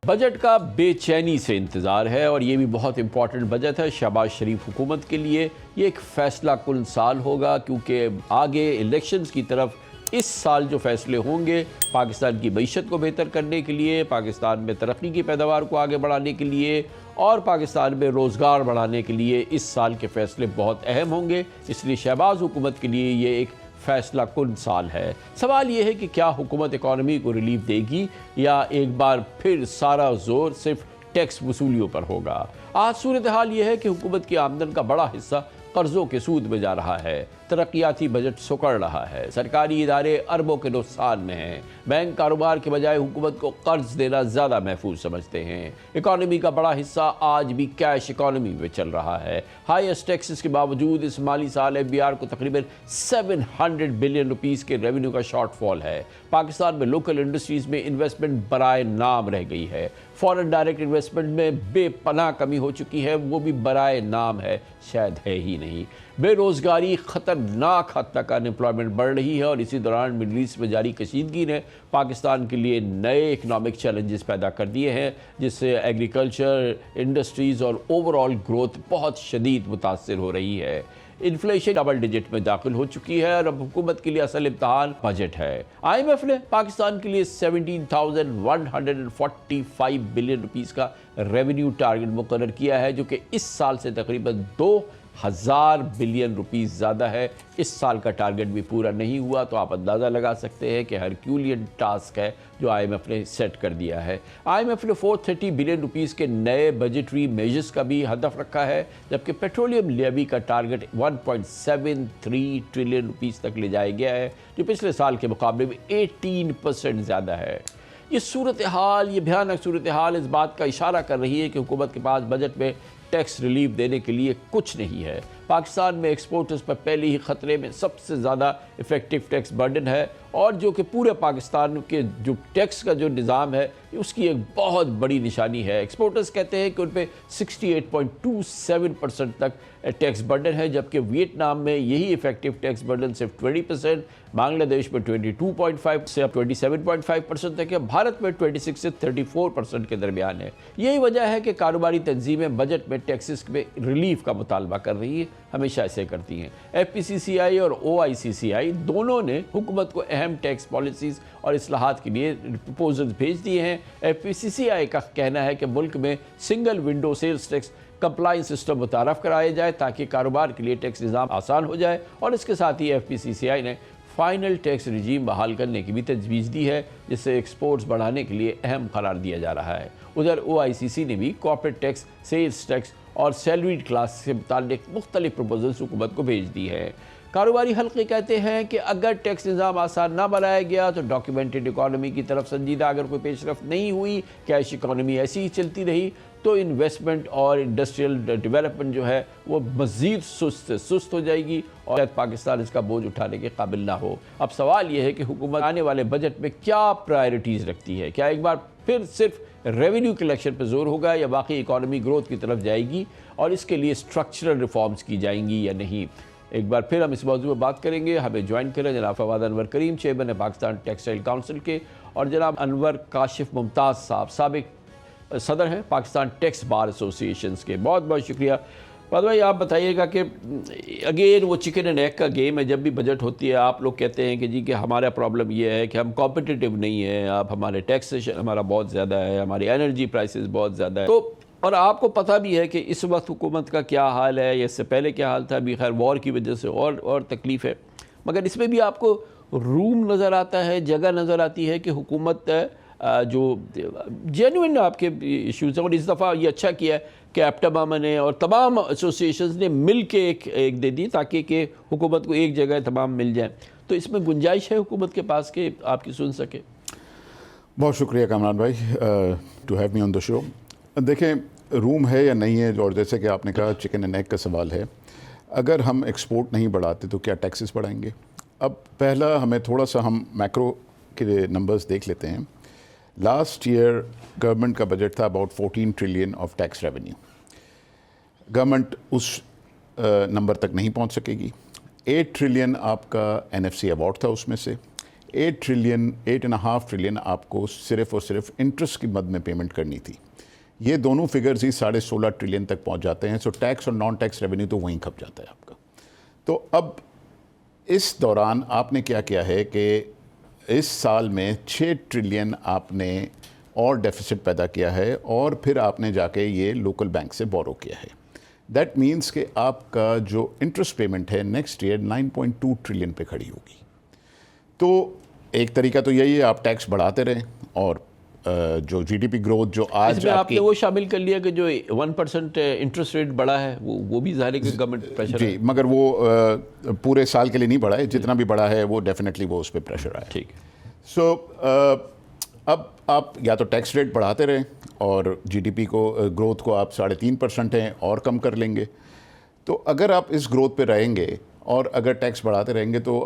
Budget का बेचैनी से इंतज़ार है और ये भी बहुत इंपॉर्टेंट बजट है शहबाज शरीफ हुकूमत के लिए। ये एक फ़ैसला कुन साल होगा क्योंकि आगे इलेक्शंस की तरफ इस साल जो फ़ैसले होंगे पाकिस्तान की मईशत को बेहतर करने के लिए, पाकिस्तान में तरक्की की पैदावार को आगे बढ़ाने के लिए और पाकिस्तान में रोज़गार बढ़ाने के लिए इस साल के फ़ैसले बहुत अहम होंगे। इसलिए शहबाज हुकूमत के लिए ये एक फ़ैसला कुन साल है। सवाल ये है कि क्या हुकूमत इकॉनमी को रिलीफ देगी या एक बार फिर सारा जोर सिर्फ टैक्स वसूलियों पर होगा। आज सूरत हाल ये है कि हुकूमत की आमदन का बड़ा हिस्सा कर्ज़ों के सूद में जा रहा है, तरक्याती बजट सुकड़ रहा है, सरकारी इदारे अरबों के नुकसान में हैं, बैंक कारोबार के बजाय हुकूमत को कर्ज देना ज़्यादा महफूज समझते हैं, इकॉनमी का बड़ा हिस्सा आज भी कैश इकॉनमी में चल रहा है। हाईएस्ट टैक्सेस के बावजूद इस माली साल FBR को तकरीबन 700 बिलियन रुपीज़ के रेवेन्यू का शॉर्टफॉल है। पाकिस्तान में लोकल इंडस्ट्रीज़ में इन्वेस्टमेंट बराए नाम रह गई है। फॉरेन डायरेक्ट इन्वेस्टमेंट में बेपनाह कमी हो चुकी है, वो भी बराए नाम है, शायद है ही नहीं। बेरोज़गारी ख़तरनाक हद तक अनएम्प्लॉयमेंट बढ़ रही है और इसी दौरान मिडल ईस्ट में जारी कशीदगी ने पाकिस्तान के लिए नए इकनॉमिक चैलेंजेस पैदा कर दिए हैं, जिससे एग्रीकल्चर, इंडस्ट्रीज़ और ओवरऑल ग्रोथ बहुत शदीद मुतासर हो रही है। इन्फ्लेशन डबल डिजिट में दाखिल हो चुकी है और अब हुकूमत के लिए असल इम्तहान बजट है। IMF ने पाकिस्तान के लिए 17,145 बिलियन रुपीज़ का रेवेन्यू टारगेट मुकर्रर किया है, जो कि इस साल से तकरीबन 2,000 बिलियन रुपीज़ ज़्यादा है। इस साल का टारगेट भी पूरा नहीं हुआ तो आप अंदाज़ा लगा सकते हैं कि हरक्यूलियन टास्क है जो IMF ने सेट कर दिया है। IMF ने 430 बिलियन रुपीज़ के नए बजटरी मेजर्स का भी हदफ रखा है, जबकि पेट्रोलियम लेवी का टारगेट 1.73 ट्रिलियन रुपीज़ तक ले जाया गया है, जो पिछले साल के मुकाबले में 18% ज़्यादा है। ये सूरत हाल, ये भयानक सूरत हाल इस बात का इशारा कर रही है कि हुकूमत के पास बजट में टैक्स रिलीफ देने के लिए कुछ नहीं है। पाकिस्तान में एक्सपोर्टर्स पर पहले ही ख़तरे में सबसे ज़्यादा इफ़ेक्टिव टैक्स बर्डन है और जो कि पूरे पाकिस्तान के जो टैक्स का जो निज़ाम है उसकी एक बहुत बड़ी निशानी है। एक्सपोर्टर्स कहते हैं कि उन पर 68.27% तक टैक्स बर्डन है, जबकि वियतनाम में यही इफ़ेक्टिव टैक्स बर्डन सिर्फ 20%, बांग्लादेश में 22.5 से अब 27.5% तक है, भारत में 26 से 34% के दरमियान है। यही वजह है कि कारोबारी तंजीमें बजट में टैक्सेस में रिलीफ का मुतालबा कर रही है, हमेशा ऐसे करती हैं। FPCCI और OICCI दोनों ने हुकूमत को अहम टैक्स पॉलिसीज़ और इस्लाहात के लिए प्रपोजल्स भेज दिए हैं। FPCCI का कहना है कि मुल्क में single window sales tax compliance system मुतारफ़ कराया जाए ताकि कारोबार के लिए टैक्स निज़ाम आसान हो जाए और इसके साथ ही FPCCI ने फाइनल टैक्स रिजीम बहाल करने की भी तजवीज़ दी है, जिससे एक्सपोर्ट्स बढ़ाने के लिए अहम करार दिया जा रहा है। उधर OICC ने भी कॉर्पोरेट टैक्स, सेल्स टैक्स और सैलरीड क्लास से मुताल्लिक मुख्तलिफ प्रपोजल्स हुकूमत को भेज दी है। कारोबारी हल्के कहते हैं कि अगर टैक्स निज़ाम आसान ना बनाया गया तो डॉक्यूमेंटेड इकॉनमी की तरफ संजीदा अगर कोई पेशरफ नहीं हुई, कैश इकॉनमी ऐसी ही चलती रही, तो इन्वेस्टमेंट और इंडस्ट्रियल डेवलपमेंट जो है वो मज़ीद सुस्त से सुस्त हो जाएगी और पाकिस्तान इसका बोझ उठाने के काबिल ना हो। अब सवाल ये है कि हुकूमत आने वाले बजट में क्या प्रायोरिटीज़ रखती है। क्या एक बार फिर सिर्फ रेवेन्यू कलेक्शन पर जोर होगा या बाकी इकॉनमी ग्रोथ की तरफ जाएगी और इसके लिए स्ट्रक्चरल रिफॉर्म्स की जाएंगी या नहीं। एक बार फिर हम इस मौजूद में बात करेंगे। हमें ज्वाइन करें जनाब फवाद अनवर करीम, चेयरमैन है पाकिस्तान टेक्सटाइल काउंसिल के, और जनाब अनवर काशिफ मुमताज़ साहब, साबिक सदर हैं पाकिस्तान टैक्स बार एसोसिएशंस के। बहुत बहुत शुक्रिया। बाद भाई आप बताइएगा कि अगेन वो चिकन एंड एग का गेम है। जब भी बजट होती है आप लोग कहते हैं कि जी कि हमारा प्रॉब्लम ये है कि हम कॉम्पिटिटिव नहीं है, आप हमारे टैक्सेशन हमारा बहुत ज़्यादा है, हमारी एनर्जी प्राइसेस बहुत ज़्यादा है। तो और आपको पता भी है कि इस वक्त हुकूमत का क्या हाल है, इससे पहले क्या हाल था, अभी खैर वॉर की वजह से और तकलीफ़ है, मगर इसमें भी आपको रूम नज़र आता है, जगह नज़र आती है कि हुकूमत जो जेन्युइन आपके इश्यूज़ हैं। और इस दफ़ा ये अच्छा किया है कि एप्टामामा ने और तमाम एसोसिएशंस ने मिल के एक दे दी ताकि कि हुकूमत को एक जगह तमाम मिल जाए। तो इसमें गुंजाइश है हुकूमत के पास कि आपकी सुन सके। बहुत शुक्रिया कामरान भाई to have me on the show. देखें, रूम है या नहीं है, और जैसे कि आपने कहा चिकन एंड एग का सवाल है। अगर हम एक्सपोर्ट नहीं बढ़ाते तो क्या टैक्सेस बढ़ाएंगे। अब पहला हमें थोड़ा सा हम मैक्रो के नंबर्स देख लेते हैं। लास्ट ईयर गवर्नमेंट का बजट था about 14 trillion of tax revenue. Government उस नंबर तक नहीं पहुंच सकेगी। 8 ट्रिलियन आपका NFC अवार्ड था उसमें से, 8.5 ट्रिलियन आपको सिर्फ और सिर्फ इंटरेस्ट की मद में पेमेंट करनी थी। ये दोनों फिगर्स ही 16.5 ट्रिलियन तक पहुंच जाते हैं। सो टैक्स और नॉन टैक्स रेवेन्यू तो वहीं खप जाता है आपका। तो अब इस दौरान आपने क्या किया है कि इस साल में 6 ट्रिलियन आपने और डेफिसिट पैदा किया है और फिर आपने जाके ये लोकल बैंक से बोरो किया है। दैट मीन्स कि आपका जो इंटरेस्ट पेमेंट है नेक्स्ट ईयर 9.2 ट्रिलियन पे खड़ी होगी। तो एक तरीका तो यही है आप टैक्स बढ़ाते रहें और जो जीडीपी ग्रोथ जो आज इसमें आपने वो शामिल कर लिया कि जो 1% इंटरेस्ट रेट बढ़ा है वो भी ज़ाहिर है कि गवर्नमेंट प्रेशर जी, मगर वो पूरे साल के लिए नहीं बढ़ा है, जितना भी बढ़ा है वो डेफिनेटली वो उस पर प्रेशर आया। ठीक। सो अब आप या तो टैक्स रेट बढ़ाते रहें और जीडीपी को ग्रोथ को आप 3.5% हैं और कम कर लेंगे। तो अगर आप इस ग्रोथ पे रहेंगे और अगर टैक्स बढ़ाते रहेंगे तो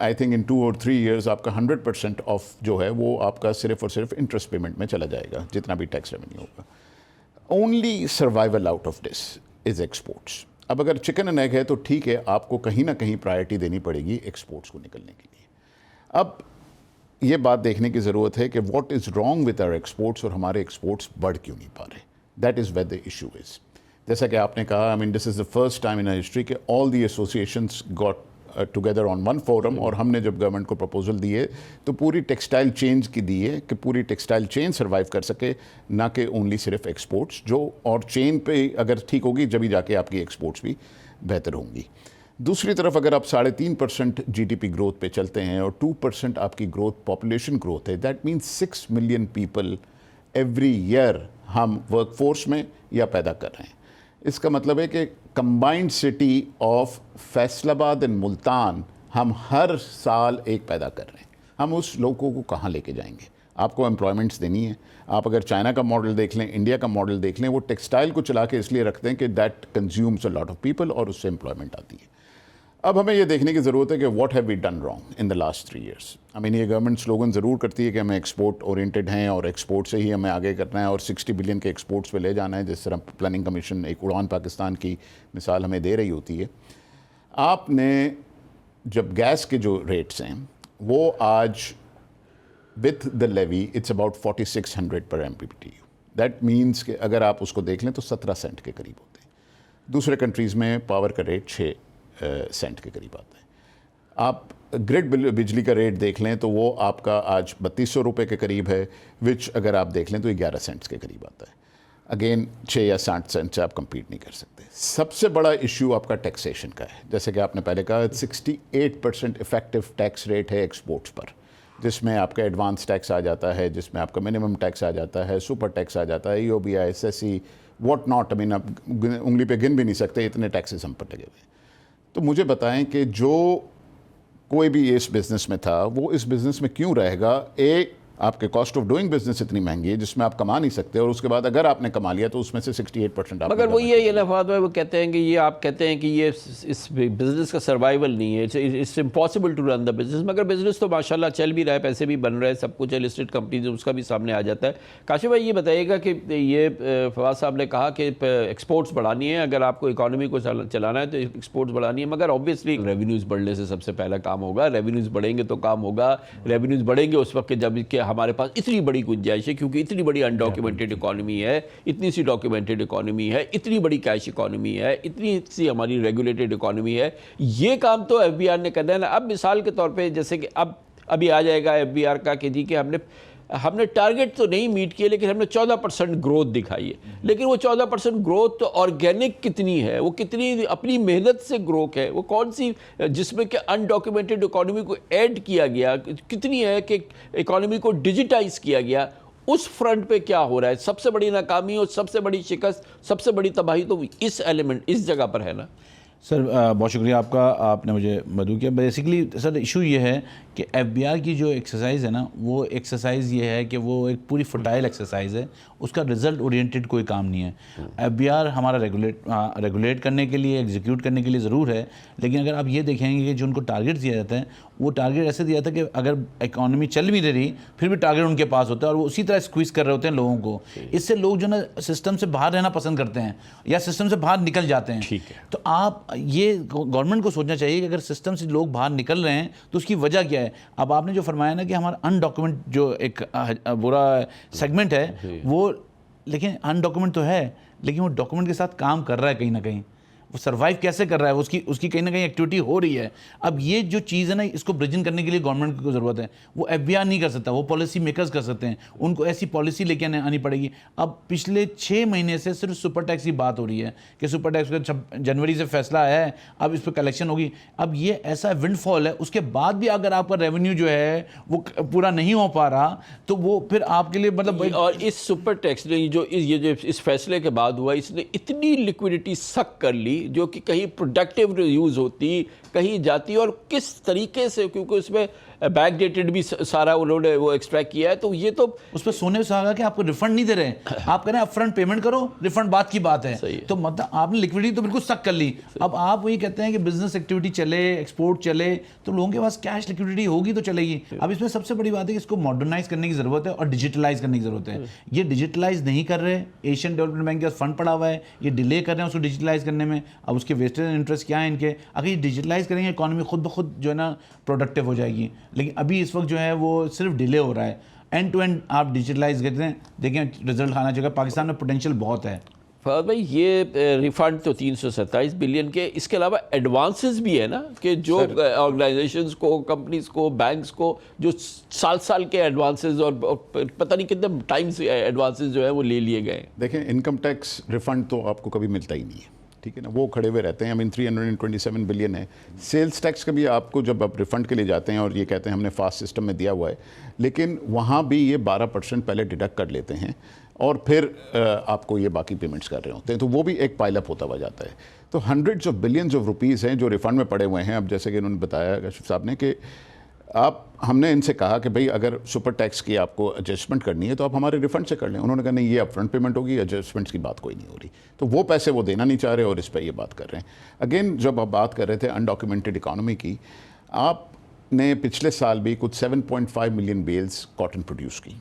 आई थिंक इन 2 और 3 ईयर्स आपका 100% ऑफ जो है वो आपका सिर्फ और सिर्फ इंटरेस्ट पेमेंट में चला जाएगा, जितना भी टैक्स रेवेन्यू होगा। Only survival out of this is exports. अब अगर चिकन एंड एग है तो ठीक है, आपको कहीं ना कहीं प्रायोरिटी देनी पड़ेगी एक्सपोर्ट्स को निकलने के लिए। अब ये बात देखने की ज़रूरत है कि what is wrong with our exports और हमारे एक्सपोर्ट्स बढ़ क्यों नहीं पा रहे। That is where the issue is. जैसा कि आपने कहा, this is the first time in history के all the associations got together on one forum और हमने जब गवर्नमेंट को प्रपोजल दिए तो पूरी टेक्सटाइल चेन की दी है कि पूरी टेक्सटाइल चेन सर्वाइव कर सके, ना कि ओनली सिर्फ एक्सपोर्ट्स। जो और चेन पे अगर ठीक होगी जब ही जाके आपकी एक्सपोर्ट्स भी बेहतर होंगी। दूसरी तरफ अगर आप 3.5% जीडीपी ग्रोथ पे चलते हैं और 2% आपकी ग्रोथ पॉपुलेशन ग्रोथ है, that means 6 million people every year हम वर्कफोर्स में या पैदा कर रहे हैं। इसका मतलब है कि combined city of Faisalabad and Multan हम हर साल एक पैदा कर रहे हैं। हम उस लोगों को कहाँ लेके जाएंगे? आपको एम्प्लॉयमेंट्स देनी है। आप अगर चाइना का मॉडल देख लें, इंडिया का मॉडल देख लें, वो टेक्सटाइल को चला के इसलिए रखते हैं कि that consumes a lot of people और उससे एम्प्लॉयमेंट आती है। अब हमें ये देखने की ज़रूरत है कि what have we done wrong in the last 3 years. ये गवर्नमेंट स्लोगन ज़रूर करती है कि हमें एक्सपोर्ट ओरिएंटेड हैं और एक्सपोर्ट से ही हमें आगे करना है और 60 बिलियन के एक्सपोर्ट्स पे ले जाना है, जिस तरह प्लानिंग कमीशन एक उड़ान पाकिस्तान की मिसाल हमें दे रही होती है। आपने जब गैस के जो रेट्स हैं वो आज with the levy it's about 4600 पर MMBTU। दैट मीन्स कि अगर आप उसको देख लें तो 17 सेंट के करीब होते हैं। दूसरे कंट्रीज़ में पावर का रेट 6 सेंट के करीब आता है। आप ग्रिड बिजली का रेट देख लें तो वो आपका आज 3200 रुपये के करीब है, विच अगर आप देख लें तो 11 सेंट्स के करीब आता है। अगेन 6 या 7 सेंट से आप compete नहीं कर सकते। सबसे बड़ा इशू आपका टैक्सेशन का है। जैसे कि आपने पहले कहा 68% इफेक्टिव टैक्स रेट है एक्सपोर्ट्स पर, जिसमें आपका एडवांस टैक्स आ जाता है, जिसमें आपका मिनिमम टैक्स आ जाता है, सुपर टैक्स आ जाता है, EOBI, SSE, व्हाट नॉट। आप उंगली पे गिन भी नहीं सकते इतने टैक्सेस हम पर लगे हुए हैं। तो मुझे बताएं कि जो कोई भी इस बिज़नेस में था वो इस बिज़नेस में क्यों रहेगा? आपके कॉस्ट ऑफ डूइंग बिजनेस इतनी महंगी है जिसमें आप कमा नहीं सकते, और उसके बाद अगर आपने कमा लिया तो उसमें से 68% आप। मगर वो ये नफाद में वो कहते हैं कि ये आप कहते हैं कि ये इस बिज़नेस का सर्वाइवल नहीं है, it's impossible to run the business. मगर बिज़नेस तो माशाल्लाह चल भी रहा है, पैसे भी बन रहे हैं, सब कुछ है, लिस्टेड कंपनीज उसका भी सामने आ जाता है। काशिफ भाई ये बताइएगा कि ये फवाद साहब ने कहा कि एक्सपोर्ट्स बढ़ानी है, अगर आपको इकॉनमी को चलाना है तो एक्सपोर्ट्स बढ़ानी है, मगर ऑब्वियसली रेवेन्यूज़ बढ़ने से सबसे पहला काम होगा। रेवेन्यूज़ बढ़ेंगे तो काम होगा। रेवेन्यूज़ बढ़ेंगे उस वक्त जब कि हमारे पास इतनी बड़ी गुंजाइश है, क्योंकि इतनी बड़ी अनडॉक्यूमेंटेड इकोनॉमी है, इतनी सी डॉक्यूमेंटेड इकोनॉमी है, इतनी बड़ी कैश इकोनॉमी है, इतनी सी हमारी रेगुलेटेड इकोनॉमी है। ये काम तो FBR ने करना है ना। अब मिसाल के तौर पे जैसे कि अभी आ जाएगा FBR का कि जी कि हमने टारगेट तो नहीं मीट किए, लेकिन हमने 14% ग्रोथ दिखाई है। लेकिन वो 14% ग्रोथ तो ऑर्गेनिक कितनी है, वो कितनी अपनी मेहनत से ग्रोथ है, वो कौन सी जिसमें कि अनडॉक्यूमेंटेड इकोनॉमी को ऐड किया गया, कितनी है कि इकोनॉमी को डिजिटाइज किया गया, उस फ्रंट पे क्या हो रहा है। सबसे बड़ी नाकामी और सबसे बड़ी शिकस्त, सबसे बड़ी तबाही तो इस एलिमेंट, इस जगह पर है ना। सर बहुत शुक्रिया आपका, आपने मुझे मदद किया। बेसिकली सर इशू ये है कि FBR की जो एक्सरसाइज है ना, वो एक्सरसाइज ये है कि वो एक पूरी फर्टाइल एक्सरसाइज है, उसका रिजल्ट ओरिएंटेड कोई काम नहीं है। FBR हमारा रेगुलेट करने के लिए, एग्जीक्यूट करने के लिए ज़रूर है, लेकिन अगर आप ये देखेंगे कि जो उनको टारगेट दिया जाता है, वो टारगेट ऐसे दिया था कि अगर इकॉनमी चल भी नहीं रही फिर भी टारगेट उनके पास होता है, और वो उसी तरह स्क्वीज़ कर रहे होते हैं लोगों को। इससे लोग जो ना सिस्टम से बाहर रहना पसंद करते हैं या सिस्टम से बाहर निकल जाते हैं। ठीक है। तो आप अब ये गवर्नमेंट को सोचना चाहिए कि अगर सिस्टम से लोग बाहर निकल रहे हैं तो उसकी वजह क्या है। अब आपने जो फरमाया ना कि हमारा अनडॉक्यूमेंट जो एक बुरा सेगमेंट है वो, लेकिन अनडॉक्यूमेंट तो है, लेकिन वो डॉक्यूमेंट के साथ काम कर रहा है कहीं ना कहीं, वो सर्वाइव कैसे कर रहा है, उसकी कहीं ना कहीं एक्टिविटी हो रही है। अब ये जो चीज़ है ना, इसको ब्रिजिंग करने के लिए गवर्नमेंट को ज़रूरत है। वो FBI नहीं कर सकता, वो पॉलिसी मेकर्स कर सकते हैं, उनको ऐसी पॉलिसी लेके आनी पड़ेगी। अब पिछले 6 महीने से सिर्फ सुपर टैक्स की बात हो रही है कि सुपर टैक्स का जनवरी से फैसला है, अब इस पर कलेक्शन होगी। अब ये ऐसा विंडफॉल है, उसके बाद भी अगर आपका रेवेन्यू जो है वो पूरा नहीं हो पा रहा तो वो फिर आपके लिए मतलब। और इस सुपर टैक्स ने जो इस फैसले के बाद हुआ, इसने इतनी लिक्विडिटी सक कर ली जो कि कहीं प्रोडक्टिव यूज होती, कहीं जाती, और किस तरीके से, क्योंकि उसमें बैक डेटेड भी सारा उन्होंने वो एक्सट्रैक्ट किया है। तो ये तो उस पर सोने से आगा कि आपको रिफंड नहीं दे रहे हैं, आप कह रहे हैं अपफ्रंट पेमेंट करो, रिफंड बात की बात है। तो मतलब आपने लिक्विडिटी तो बिल्कुल सक कर ली। अब आप वही कहते हैं कि बिजनेस एक्टिविटी चले, एक्सपोर्ट चले, तो लोगों के पास कैश लिक्विडिटी होगी तो चलेगी। अब इसमें सबसे बड़ी बात है कि इसको मॉडर्नाइज करने की जरूरत है और डिजिटलाइज करने की जरूरत है। ये डिजिटलाइज नहीं कर रहे, एशियन डेवलपमेंट बैंक का फंड पड़ा हुआ है, ये डिले कर रहे हैं उसको डिजिटलाइज करने में। अब उसके वेस्टेज इंटरेस्ट क्या है इनके, अगर ये डिजिटलाइज करेंगे इकॉनमी खुद ब खुद जो है ना प्रोडक्टिव हो जाएगी। लेकिन अभी इस वक्त जो है वो सिर्फ डिले हो रहा है। एंड टू एंड आप डिजिटलाइज करते हैं, देखें रिजल्ट आना चाहिए। पाकिस्तान में पोटेंशियल बहुत है। फवाद भाई, ये रिफंड तो 327 बिलियन के, इसके अलावा एडवांसेस भी है ना, कि जो ऑर्गेनाइजेशंस को, कंपनीज को, बैंक्स को जो साल के एडवांसेस और पता नहीं कितने टाइम्स एडवांसेस जो है वो ले लिए गए। देखें, इनकम टैक्स रिफंड तो आपको कभी मिलता ही नहीं है, ठीक है ना, वो खड़े हुए रहते हैं। 327 बिलियन है। सेल्स टैक्स का भी आपको जब आप रिफ़ंड के लिए जाते हैं और ये कहते हैं हमने फास्ट सिस्टम में दिया हुआ है, लेकिन वहाँ भी ये 12% पहले डिडक्ट कर लेते हैं और फिर आपको ये बाकी पेमेंट्स कर रहे होते हैं, तो वो भी एक पाइलअप होता हुआ जाता है। तो hundreds of billions of rupees हैं जो रिफ़ंड में पड़े हुए हैं। अब जैसे कि उन्होंने बताया कशिफ साहब ने कि हमने इनसे कहा कि भाई अगर सुपर टैक्स की आपको एडजस्टमेंट करनी है तो आप हमारे रिफंड से कर लें। उन्होंने कहा नहीं, ये अपफ्रंट पेमेंट होगी, एडजस्टमेंट्स की बात कोई नहीं हो रही। तो वो पैसे वो देना नहीं चाह रहे और इस पर ये बात कर रहे हैं। अगेन, जब आप बात कर रहे थे अनडॉक्यूमेंटेड इकानमी की, आपने पिछले साल भी कुछ 7.5 मिलियन बेल्स कॉटन प्रोड्यूस की,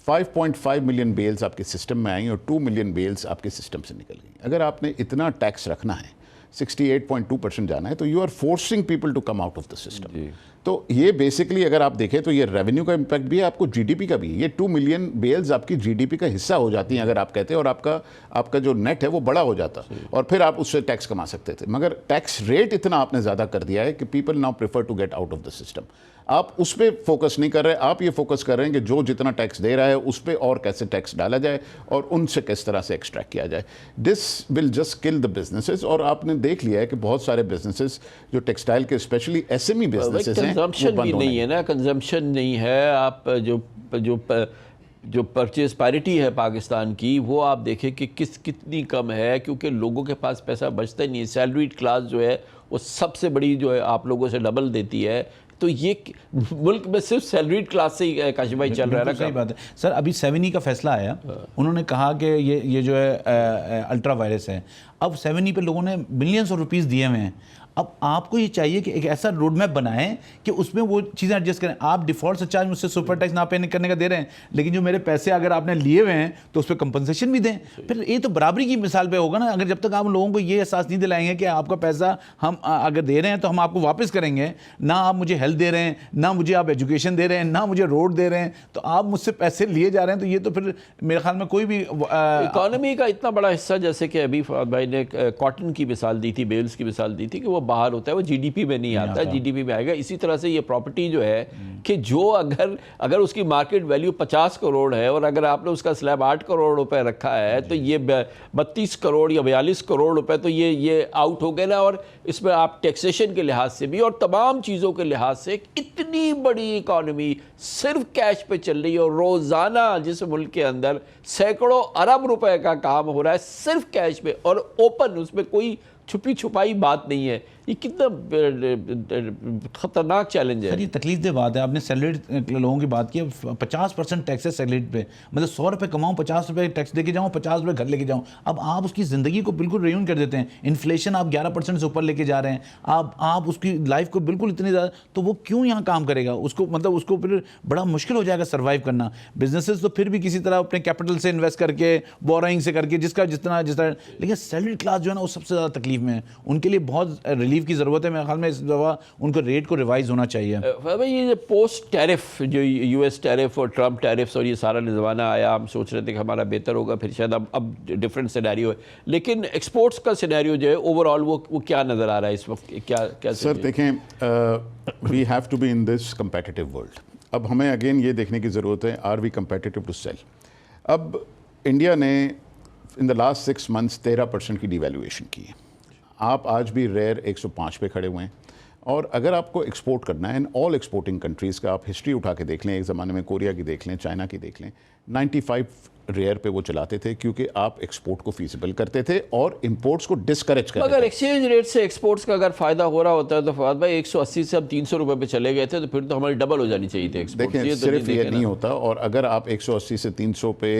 5.5 मिलियन बेल्स आपके सिस्टम में आई और 2 मिलियन बेल्स आपके सिस्टम से निकल गई। अगर आपने इतना टैक्स रखना है, 68.2% जाना है, तो you are forcing people to come out of the system. तो ये बेसिकली अगर आप देखें तो ये रेवेन्यू का इम्पैक्ट भी है, आपको जीडीपी का भी है। ये 2 मिलियन बेल्स आपकी जीडीपी का हिस्सा हो जाती हैं अगर आप कहते हैं, और आपका जो नेट है वो बड़ा हो जाता, और फिर आप उससे टैक्स कमा सकते थे। मगर टैक्स रेट इतना आपने ज़्यादा कर दिया है कि people now prefer to get out of the system. आप उस पर फोकस नहीं कर रहे, आप ये फोकस कर रहे हैं कि जो जितना टैक्स दे रहा है उस पर और कैसे टैक्स डाला जाए और उनसे किस तरह से एक्सट्रैक्ट किया जाए। This will just kill the businesses. और आपने देख लिया है कि बहुत सारे बिजनेसेस जो टेक्सटाइल के स्पेशली SME बिजनेसेस हैं, कंजम्पशन भी नहीं है ना, कंजम्पशन नहीं है। आप जो परचेज पैरिटी है पाकिस्तान की, वो आप देखें कि कितनी कम है, क्योंकि लोगों के पास पैसा बचता ही नहीं है। सैलरीड क्लास जो है वो सबसे बड़ी जो है आप लोगों से डबल देती है। तो ये मुल्क में सिर्फ सैलरीड क्लास से ही काशिफ भाई चल रहा है ना। सही बात है सर। अभी 7E का फैसला आया, उन्होंने कहा कि ये जो है अल्ट्रा वायरस है। अब 7E पे लोगों ने बिलियंस ऑफ रुपीस दिए हुए हैं। अब आपको ये चाहिए कि एक ऐसा रोड मैप बनाएं कि उसमें वो चीज़ें एडजस्ट करें। आप डिफ़ॉल्ट से चार्ज मुझसे सुपर टैक्स ना पे करने का दे रहे हैं, लेकिन जो मेरे पैसे अगर आपने लिए हुए हैं तो उस पर कंपनसेशन भी दें। फिर ये तो बराबरी की मिसाल पे होगा ना। अगर जब तक आप लोगों को ये एहसास नहीं दिलाएंगे कि आपका पैसा हम अगर दे रहे हैं तो हम आपको वापस करेंगे, ना आप मुझे हेल्थ दे रहे हैं, ना मुझे आप एजुकेशन दे रहे हैं, ना मुझे रोड दे रहे हैं, तो आप मुझसे पैसे लिए जा रहे हैं, तो ये तो फिर मेरे ख्याल में कोई भी इकॉनमी का इतना बड़ा हिस्सा, जैसे कि अभी फवाद भाई ने कॉटन की मिसाल दी थी, बेल्स की मिसाल दी थी कि वो बाहर होता है, वो जीडीपी में नहीं आता, जीडीपी में आएगा। इसी तरह से ये प्रॉपर्टी जो है कि जो अगर उसकी मार्केट वैल्यू 50 करोड़ है और अगर आपने उसका स्लैब 8 करोड़ रुपए रखा है, तो ये 32 करोड़ या 42 करोड़ रुपए तो ये आउट हो गए ना। और इसमें आप टैक्सेशन के लिहाज से भी और तमाम चीज़ों के लिहाज से इतनी बड़ी इकॉनमी सिर्फ कैश पे चल रही है, और रोज़ाना जिस मुल्क के अंदर सैकड़ों अरब रुपए का काम हो रहा है सिर्फ कैश पे और ओपन, उसमें कोई छुपी छुपाई बात नहीं है। ये कितना खतरनाक चैलेंज सर है। ये तकलीफ दे बात है, आपने सैलरीड लोगों की बात की, 50% टैक्स है सैलरीड पे, मतलब 100 रुपये कमाऊँ 50 रुपये टैक्स लेके जाऊँ, 50 रुपये घर लेके जाऊँ। अब आप उसकी ज़िंदगी को बिल्कुल रेयून कर देते हैं, इन्फ्लेशन आप 11% से ऊपर लेके जा रहे हैं, आप उसकी लाइफ को बिल्कुल इतनी ज़्यादा, तो वो क्यों यहाँ काम करेगा? उसको मतलब उसको फिर बड़ा मुश्किल हो जाएगा सर्वाइव करना। बिजनेसेस तो फिर भी किसी तरह अपने कैपिटल से इन्वेस्ट करके, बोरोइंग से करके, जिसका जितना, लेकिन सैलरीड क्लास जो है ना वो सबसे ज़्यादा तकलीफ में है, उनके लिए बहुत रिलीफ की ज़रूरत है। मेरे ख्याल में इस दफ़ा उनको रेट को रिवाइज होना चाहिए। भाई ये पोस्ट टैरिफ जो यूएस टैरिफ और ट्रम्प टैरिफ्स और ये सारा ज़माना आया, हम सोच रहे थे कि हमारा बेहतर होगा, फिर शायद अब डिफरेंट सिनेरियो है, लेकिन एक्सपोर्ट्स का सिनेरियो जो है ओवरऑल वो क्या नज़र आ रहा है इस वक्त? क्या सर देखें, we have to be in this competitive world. अब हमें अगेन ये देखने की ज़रूरत है, are we competitive to sell? अब इंडिया ने इन द लास्ट 6 मंथ्स 13% की डिवैल्यूएशन की है। आप आज भी रेयर 105 पे खड़े हुए हैं। और अगर आपको एक्सपोर्ट करना है, इन ऑल एक्सपोर्टिंग कंट्रीज़ का आप हिस्ट्री उठा के देख लें, एक ज़माने में कोरिया की देख लें, चाइना की देख लें, 95 रेयर पे वो चलाते थे क्योंकि आप एक्सपोर्ट को फीसिबल करते थे और इंपोर्ट्स को डिस्करेज करते थे। अगर एक्सचेंज रेट से एक्सपोर्ट्स का अगर फ़ायदा हो रहा होता है तो फवाद भाई 180 से अब 300 रुपये पे चले गए थे, तो फिर तो हमारी डबल हो जानी चाहिए थी एक्सपोर्ट। देखिए सिर्फ ये नहीं होता, और अगर आप 180 से 300 पे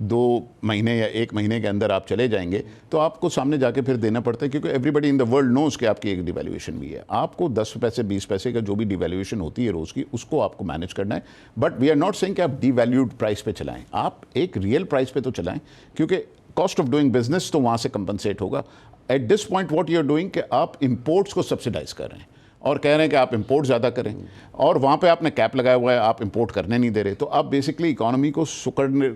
2 महीने या 1 महीने के अंदर आप चले जाएंगे तो आपको सामने जाके फिर देना पड़ता है, क्योंकि everybody in the world knows कि आपकी एक डिवैल्यूएशन भी है। आपको 10 पैसे 20 पैसे का जो भी डिवैल्यूएशन होती है रोज़ की, उसको आपको मैनेज करना है। But we are not saying कि आप डिवैल्यूड प्राइस पे चलाएं, आप एक रियल प्राइस पे तो चलाएं, क्योंकि कॉस्ट ऑफ डूइंग बिजनेस तो वहाँ से कंपनसेट होगा। At this point what you are doing कि आप इंपोर्ट्स को सब्सिडाइज कर रहे हैं और कह रहे हैं कि आप इंपोर्ट ज़्यादा करें, और वहाँ पे आपने कैप लगाया हुआ है, आप इंपोर्ट करने नहीं दे रहे। तो आप बेसिकली इकोनॉमी को सुकड़ने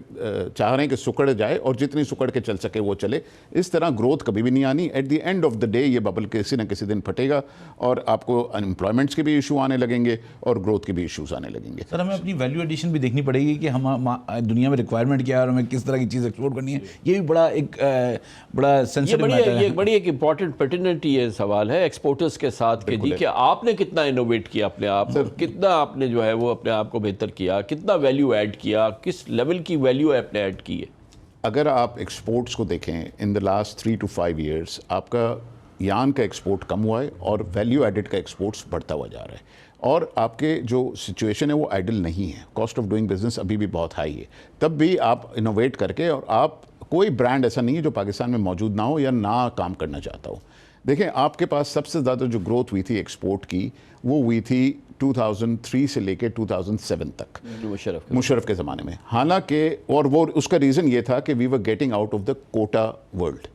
चाह रहे हैं कि सुकड़ जाए और जितनी सुकड़ के चल सके वो चले। इस तरह ग्रोथ कभी भी नहीं आनी। At the end of the day ये बबल किसी न किसी दिन फटेगा और आपको अनएम्प्लॉयमेंट के भी इशू आने लगेंगे और ग्रोथ के भी इशूज़ आने लगेंगे। सर हमें अपनी वैल्यू एडिशन भी देखनी पड़ेगी कि हम दुनिया में रिक्वायरमेंट क्या है और हमें किस तरह की चीज़ एक्सपोर्ट करनी है। ये भी बड़ा सेंसिटिव मैटर है। ये बड़ी एक इंपॉर्टेंट पर्टिनेंट ये सवाल है एक्सपोर्टर्स के साथ कि जी कि आपने कितना इनोवेट किया अपने आप, कितना आपने जो है वो अपने आप को बेहतर किया, कितना वैल्यू ऐड किया, किस लेवल की वैल्यू आपने ऐड की है। अगर आप एक्सपोर्ट्स को देखें इन द लास्ट 3 to 5 years, आपका यान का एक्सपोर्ट कम हुआ है और वैल्यू एडिड का एक्सपोर्ट्स बढ़ता हुआ जा रहा है, और आपके जो सिचुएशन है वो आइडल नहीं है। कॉस्ट ऑफ डूइंग बिजनेस अभी भी बहुत हाई है, तब भी आप इनोवेट करके, और आप कोई ब्रांड ऐसा नहीं है जो पाकिस्तान में मौजूद ना हो या ना काम करना चाहता हो। देखें आपके पास सबसे ज़्यादा जो ग्रोथ हुई थी एक्सपोर्ट की, वो हुई थी 2003 से लेके 2007 तक, मुशर्रफ के ज़माने में। हालांकि और वो उसका रीज़न ये था कि we were getting out of the quota world,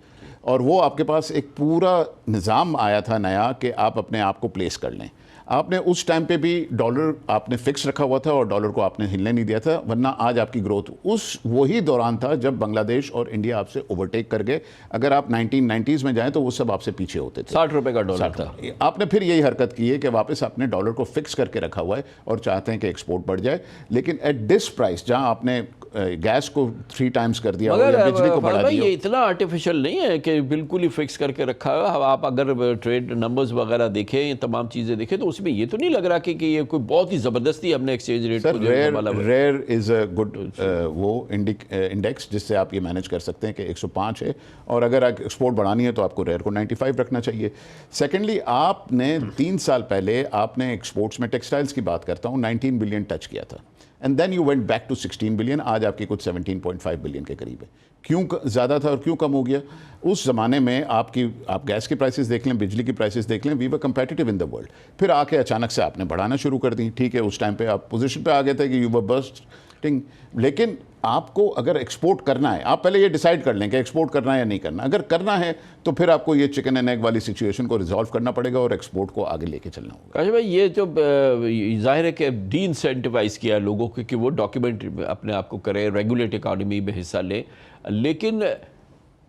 और वो आपके पास एक पूरा निज़ाम आया था नया कि आप अपने आप को प्लेस कर लें। आपने उस टाइम पे भी डॉलर आपने फिक्स रखा हुआ था और डॉलर को आपने हिलने नहीं दिया था, वरना आज आपकी ग्रोथ उस वही दौरान था जब बांग्लादेश और इंडिया आपसे ओवरटेक कर गए। अगर आप 1990s में जाएं तो वो सब आपसे पीछे होते थे। 60 रुपये का डॉलर था। आपने फिर यही हरकत की है कि वापस आपने डॉलर को फिक्स करके रखा हुआ है और चाहते हैं कि एक्सपोर्ट बढ़ जाए, लेकिन एट दिस प्राइस जहां आपने गैस को 3 times कर दिया मगर या बिजली को बढ़ा दिया। ये इतना आर्टिफिशियल नहीं है कि बिल्कुल ही फिक्स करके रखा है। आप अगर ट्रेड नंबर्स वगैरह देखें, ये तमाम चीज़ें देखें, तो उसमें ये तो नहीं लग रहा कि ये कोई बहुत ही ज़बरदस्ती हमने एक्सचेंज रेट को जो है। रेयर इज़ अ गुड वो इंडेक्स जिससे आप ये मैनेज कर सकते हैं कि 105 है, और अगर आप एक्सपोर्ट बढ़ानी है तो आपको रेयर को 95 रखना चाहिए। सेकेंडली, आपने 3 साल पहले आपने एक्सपोर्ट्स में टेक्सटाइल्स की बात करता हूँ 19 बिलियन टच किया था, and then you went back to 16 billion. आज आपकी कुछ 17.5 बिलियन के करीब है। क्यों ज़्यादा था और क्यों कम हो गया? उस ज़माने में आप गैस की प्राइसेस देख लें, बिजली की प्राइसेस देख लें, we were competitive in the world. फिर आके अचानक से आपने बढ़ाना शुरू कर दी। ठीक है, उस टाइम पे आप पोजीशन पे आ गए थे कि यू वर बर्स्टिंग, लेकिन आपको अगर एक्सपोर्ट करना है, आप पहले ये डिसाइड कर लें कि एक्सपोर्ट करना है या नहीं करना। अगर करना है तो फिर आपको ये चिकन एंड एग वाली सिचुएशन को रिजॉल्व करना पड़ेगा और एक्सपोर्ट को आगे लेके चलना होगा। काशिफ भाई, ये जो जाहिर है कि डी इंसेंटिवाइज किया लोगों को कि वो डॉक्यूमेंट अपने आप को करें, रेगुलेट इकॉनमी में हिस्सा लें, लेकिन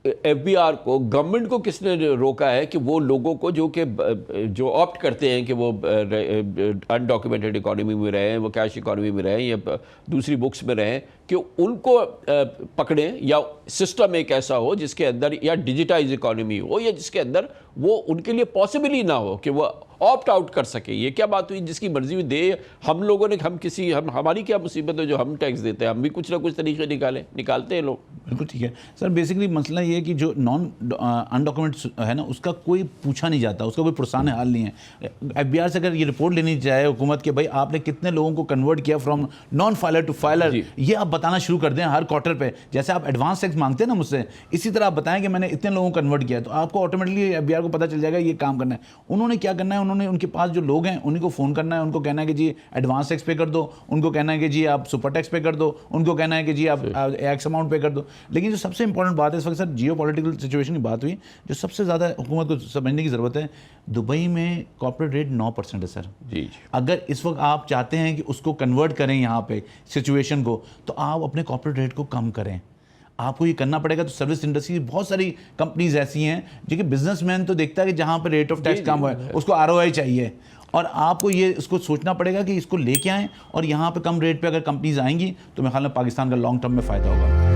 एफबीआर को, गवर्नमेंट को किसने रोका है कि वो लोगों को जो ऑप्ट करते हैं कि वो अनडॉक्यूमेंटेड इकोनॉमी में रहें, वो कैश इकोनॉमी में रहें या दूसरी बुक्स में रहें, कि उनको पकड़ें, या सिस्टम एक ऐसा हो जिसके अंदर या डिजिटाइज इकोनॉमी हो या जिसके अंदर वो उनके लिए पॉसिबल ही ना हो कि वो ऑप्ट आउट कर सके। ये क्या बात हुई, जिसकी मर्जी हुई दे। हम लोगों ने हमारी क्या मुसीबत है जो हम टैक्स देते हैं, हम भी कुछ ना कुछ तरीके निकालते हैं लोग। बिल्कुल ठीक है सर। बेसिकली मसला ये है कि जो नॉन अनडॉक्यूमेंट है ना, उसका कोई पूछा नहीं जाता, उसका कोई पुरसान हाल नहीं है। FBI से अगर ये रिपोर्ट लेनी चाहे हुकूमत के, भाई आपने कितने लोगों को कन्वर्ट किया from non filer to filer, ये आप बताना शुरू कर दें हर क्वार्टर पे। जैसे आप एडवांस टैक्स मांगते हैं ना मुझसे, इसी तरह आप बताएं कि मैंने इतने लोगों को कन्वर्ट किया, तो आपको ऑटोमेटिकली FBI को पता चल जाएगा ये काम करना है। उन्होंने क्या करना है, उन्होंने उनके पास जो लोग हैं उन्हीं को फ़ोन करना है, उनको कहना है कि जी एडवांस टैक्स पे कर दो, उनको कहना है कि जी आप सुपर टैक्स पे कर दो, उनको कहना है कि जी आप एक्स अमाउंट पे कर दो। लेकिन जो सबसे इंपॉर्टेंट बात है इस वक्त सर, जियो पॉलिटिकल सिचुएशन की बात हुई, जो सबसे ज़्यादा हुकूमत को समझने की ज़रूरत है, दुबई में कॉर्पोरेट रेट 9% है सर। जी। अगर इस वक्त आप चाहते हैं कि उसको कन्वर्ट करें यहाँ पे सिचुएशन को, तो आप अपने कॉर्पोरेट रेट को कम करें, आपको ये करना पड़ेगा। तो सर्विस इंडस्ट्री की बहुत सारी कंपनीज ऐसी हैं जो कि बिजनेसमैन तो देखता है कि जहाँ पर रेट ऑफ टैक्स कम है उसको ROI चाहिए, और आपको ये इसको सोचना पड़ेगा कि इसको लेके आएँ, और यहाँ पे कम रेट पे अगर कंपनीज आएंगी तो मेरे ख्याल में पाकिस्तान का लॉन्ग टर्म में फ़ायदा होगा।